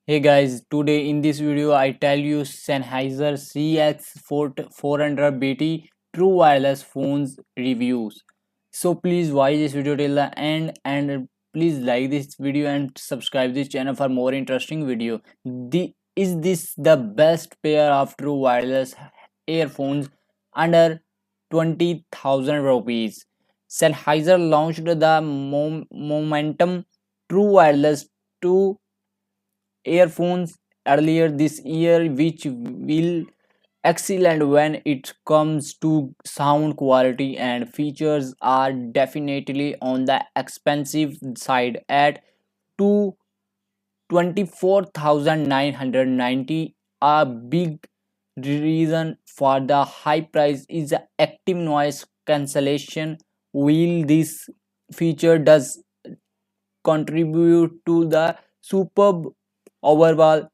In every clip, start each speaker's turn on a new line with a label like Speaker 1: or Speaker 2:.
Speaker 1: Hey guys, today in this video I tell you Sennheiser CX400BT True Wireless Phones reviews. So please watch this video till the end and please like this video and subscribe this channel for more interesting video. Is this the best pair of true wireless earphones under 20,000 rupees? Sennheiser launched the Momentum True Wireless 2 earphones earlier this year, which will excellent when it comes to sound quality, and features are definitely on the expensive side at 224,990. A big reason for the high price is the active noise cancellation. While this feature does contribute to the superb overall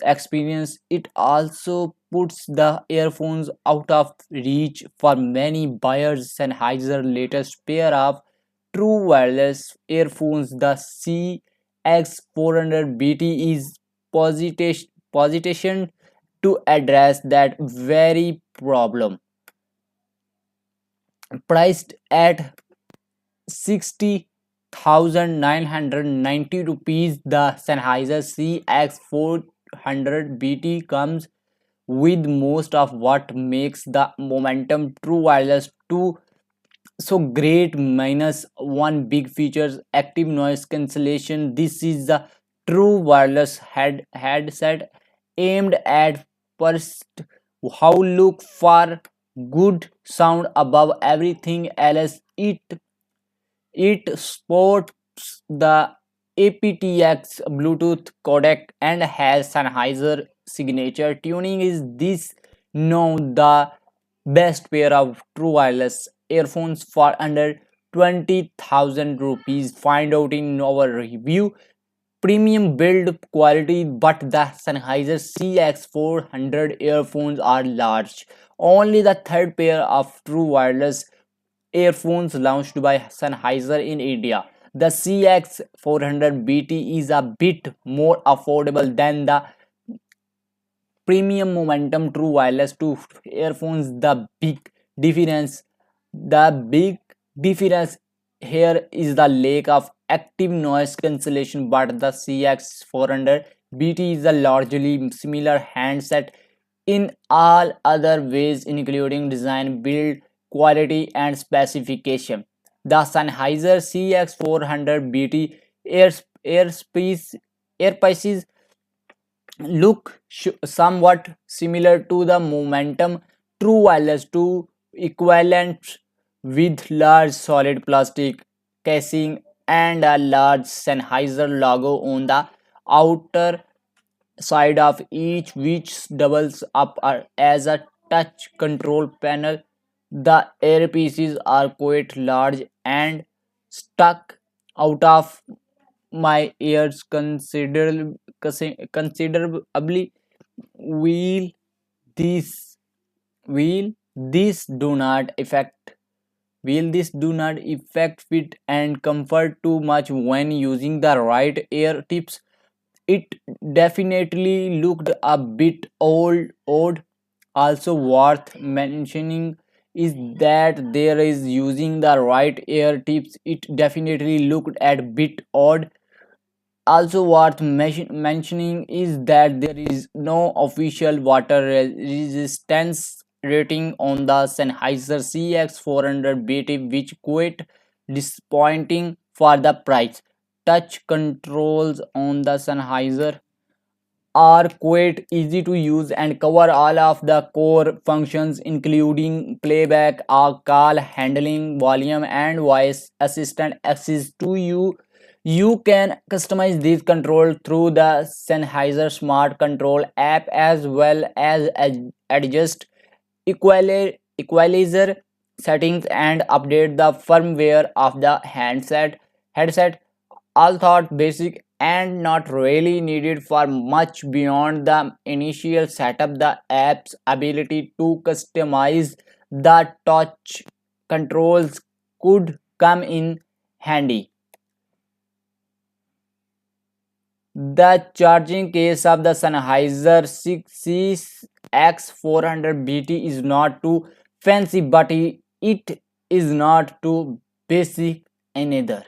Speaker 1: experience, it also puts the earphones out of reach for many buyers. Sennheiser latest pair of true wireless earphones, the CX400BT, is positioned to address that very problem. Priced at 60,990 rupees, the Sennheiser CX400BT comes with most of what makes the Momentum True Wireless 2 so great, minus one big feature: active noise cancellation. This is the true wireless headset aimed at first how look for good sound above everything else. It sports the aptX Bluetooth codec and has Sennheiser signature tuning. Is this now the best pair of true wireless earphones for under 20,000 rupees? Find out in our review. Premium build quality, but the Sennheiser CX400 earphones are large. Only the third pair of true wireless earphones launched by Sennheiser in India. The CX400BT is a bit more affordable than the premium Momentum True Wireless 2 earphones. The big difference here is the lack of active noise cancellation, but the CX400BT is a largely similar handset in all other ways, including design, build quality, and specification. The Sennheiser CX400BT earpieces look somewhat similar to the Momentum True Wireless 2 equivalent, with large solid plastic casing and a large Sennheiser logo on the outer side of each, which doubles up as a touch control panel. The earpieces are quite large and stuck out of my ears considerably. Will this will this do not affect will this do not affect fit and comfort too much when using the right ear tips? It definitely looked a bit odd. Also worth mentioning is that there is using the right ear tips. It definitely looked a bit odd. Also worth mentioning is that there is no official water resistance rating on the Sennheiser CX400BT, which quite disappointing for the price. Touch controls on the Sennheiser are quite easy to use and cover all of the core functions, including playback, call handling, volume, and voice assistant access to you. You can customize these controls through the Sennheiser Smart Control app, as well as adjust equalizer settings and update the firmware of the headset. All thought basic and not really needed for much beyond the initial setup. The app's ability to customize the touch controls could come in handy. The charging case of the Sennheiser 6CX400 BT is not too fancy, but it is not too basic either.